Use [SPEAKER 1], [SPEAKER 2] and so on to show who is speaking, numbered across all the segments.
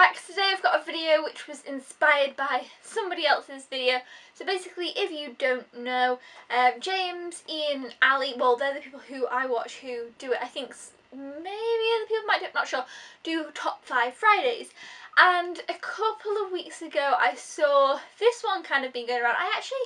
[SPEAKER 1] back. Today I've got a video which was inspired by somebody else's video. So basically, if you don't know, James, Ian and Ali, well, they're the people who I watch who do it. I think maybe other people might do, not sure, do Top 5 Fridays. And a couple of weeks ago I saw this one kind of being going around. I actually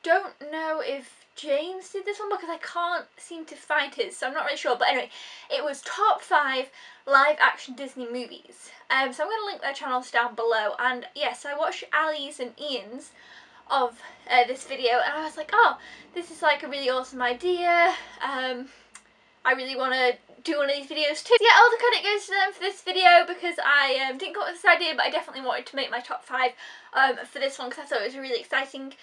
[SPEAKER 1] don't know if James did this one because I can't seem to find his, so I'm not really sure. But anyway, it was Top 5 live action Disney movies. So I'm going to link their channels down below. And yes, I watched Ali's and Ian's of this video, and I was like, oh, this is like a really awesome idea. I really want to do one of these videos too. So yeah, all the credit goes to them for this video because I didn't come up with this idea, but I definitely wanted to make my top 5 for this one because I thought it was a really exciting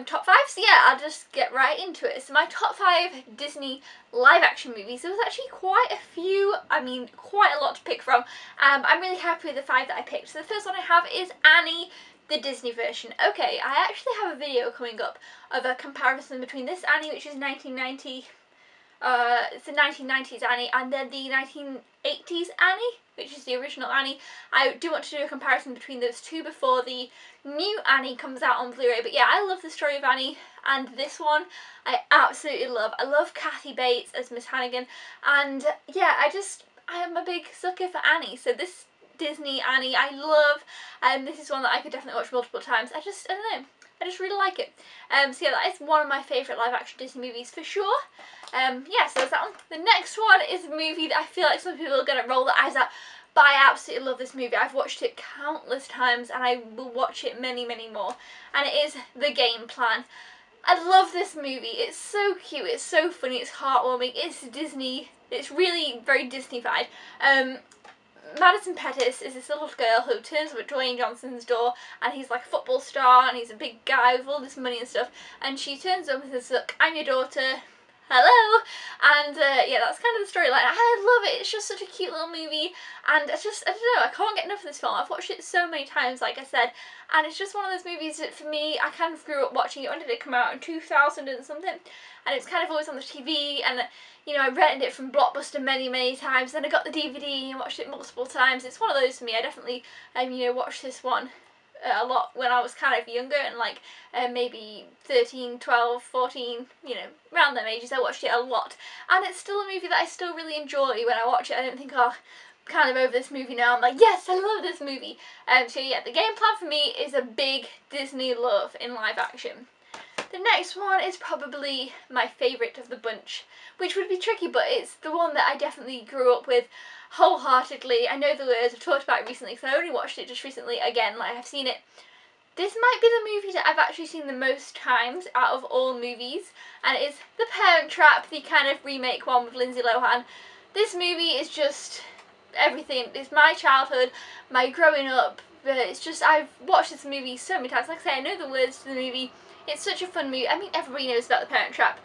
[SPEAKER 1] top 5. So yeah, I'll just get right into it. So my top 5 Disney live action movies, there was actually quite a few, I mean quite a lot to pick from. I'm really happy with the 5 that I picked. So the first one I have is Annie, the Disney version. Okay, I actually have a video coming up of a comparison between this Annie, which is 1990, it's the 1990s Annie, and then the 1980s Annie, which is the original Annie. I do want to do a comparison between those two before the new Annie comes out on Blu-ray. But yeah, I love the story of Annie, and this one I absolutely love. I love Kathy Bates as Miss Hannigan, and yeah, I am a big sucker for Annie. So this Disney Annie I love, and this is one that I could definitely watch multiple times. I don't know, I just really like it. So yeah, that is one of my favourite live action Disney movies for sure. Yeah, so there's that one. The next one is a movie that I feel like some people are going to roll their eyes at, but I absolutely love this movie. I've watched it countless times and I will watch it many, many more. And it is The Game Plan. I love this movie. It's so cute, it's so funny, it's heartwarming, it's Disney, it's really very Disney-fied. Madison Pettis is this little girl who turns up at Dwayne Johnson's door, and he's like a football star and he's a big guy with all this money and stuff, and she turns up and says, look, I'm your daughter, hello. And yeah, that's kind of the storyline. I love it. It's just such a cute little movie, and I don't know, I can't get enough of this film. I've watched it so many times, like I said, and it's just one of those movies that for me, I kind of grew up watching it. When did it come out? In 2000 and something, and it's kind of always on the TV, and you know, I rented it from Blockbuster many, many times. Then I got the DVD and watched it multiple times. It's one of those for me. I definitely, you know, watched this one a lot when I was kind of younger, and like maybe 13, 12, 14, you know, around them ages. I watched it a lot, and it's still a movie that I still really enjoy when I watch it. I don't think, oh, I'm kind of over this movie now. I'm like, yes, I love this movie. So yeah, The Game Plan for me is a big Disney love in live action. The next one is probably my favourite of the bunch, which would be tricky, but it's the one that I definitely grew up with wholeheartedly. I know the words, I've talked about it recently because I only watched it just recently again, like I've seen it. This might be the movie that I've actually seen the most times out of all movies, and it is The Parent Trap, the kind of remake one with Lindsay Lohan. This movie is just everything. It's my childhood, my growing up, but it's just, I've watched this movie so many times. Like I say, I know the words to the movie. It's such a fun movie. I mean, everybody knows about The Parent Trap,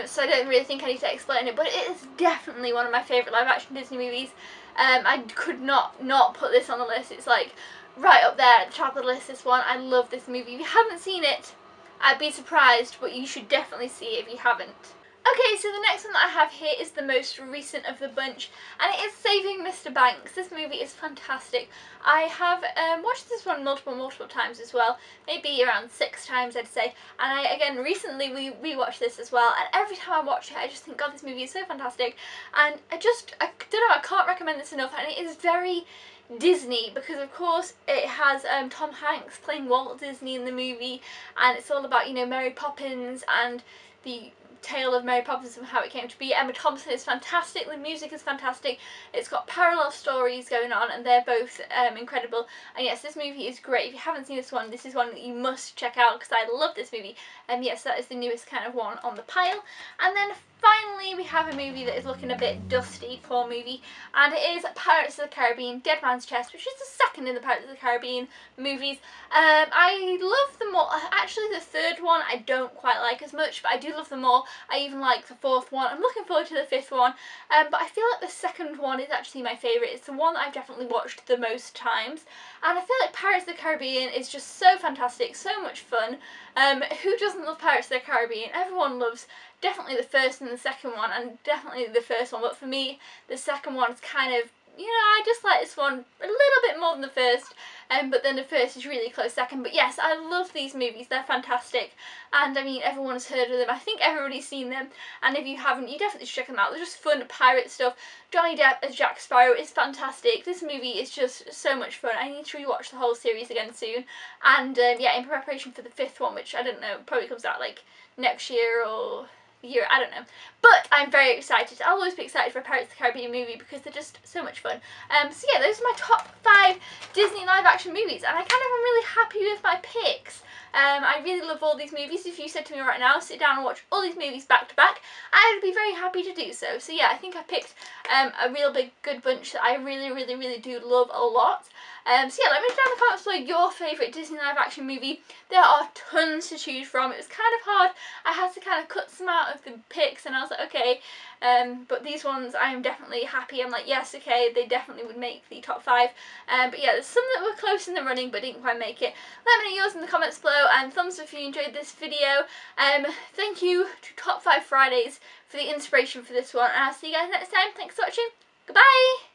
[SPEAKER 1] so I don't really think I need to explain it, but it is definitely one of my favourite live action Disney movies. I could not put this on the list. It's like right up there at the top of the list, this one. I love this movie. If you haven't seen it, I'd be surprised, but you should definitely see it if you haven't. Okay, so the next one that I have here is the most recent of the bunch, and it is Saving Mr. Banks. This movie is fantastic. I have watched this one multiple times as well, maybe around 6 times I'd say, and I, again, recently rewatched this as well, and every time I watch it I just think, God, this movie is so fantastic, and I don't know, I can't recommend this enough, and it is very Disney because of course it has Tom Hanks playing Walt Disney in the movie, and it's all about, you know, Mary Poppins and the tale of Mary Poppins and how it came to be. Emma Thompson is fantastic, the music is fantastic, it's got parallel stories going on, and they're both incredible. And yes, this movie is great. If you haven't seen this one, this is one that you must check out because I love this movie. And yes, that is the newest kind of one on the pile. And then finally we have a movie that is looking a bit dusty, poor movie, and it is Pirates of the Caribbean, Dead Man's Chest, which is the second in the Pirates of the Caribbean movies. I love them all. Actually, the third one I don't quite like as much, but I do love them all. I even like the fourth one. I'm looking forward to the fifth one, but I feel like the second one is actually my favourite. It's the one that I've definitely watched the most times, and I feel like Pirates of the Caribbean is just so fantastic, so much fun. Who doesn't love Pirates of the Caribbean? Everyone loves definitely the first and the second one, and definitely the first one, but for me the second one is kind of you know, I just like this one a little bit more than the first, but then the first is really close second. But yes, I love these movies, they're fantastic, and I mean, everyone's heard of them, I think everybody's seen them, and if you haven't, you definitely should check them out. They're just fun pirate stuff. Johnny Depp as Jack Sparrow is fantastic. This movie is just so much fun. I need to rewatch the whole series again soon, and yeah, in preparation for the 5th one, which I don't know, probably comes out like next year or year, I don't know, but I'm very excited. I'll always be excited for a Pirates of the Caribbean movie because they're just so much fun. So yeah, those are my top 5 Disney live action movies, and I kind of am really happy with my picks. I really love all these movies. If you said to me right now, sit down and watch all these movies back to back, I would be very happy to do so. So yeah, I think I picked a real big good bunch that I really do love a lot. So yeah, let me know down in the comments below your favourite Disney live action movie. There are tons to choose from. It was kind of hard. I had to kind of cut some out of the picks, and I was like, okay, but these ones I am definitely happy. I'm like, yes, okay, they definitely would make the top 5. But yeah, there's some that were close in the running but didn't quite make it. Let me know yours in the comments below, and thumbs up if you enjoyed this video. Thank you to Top 5 Fridays for the inspiration for this one, and I'll see you guys next time. Thanks for watching. Goodbye!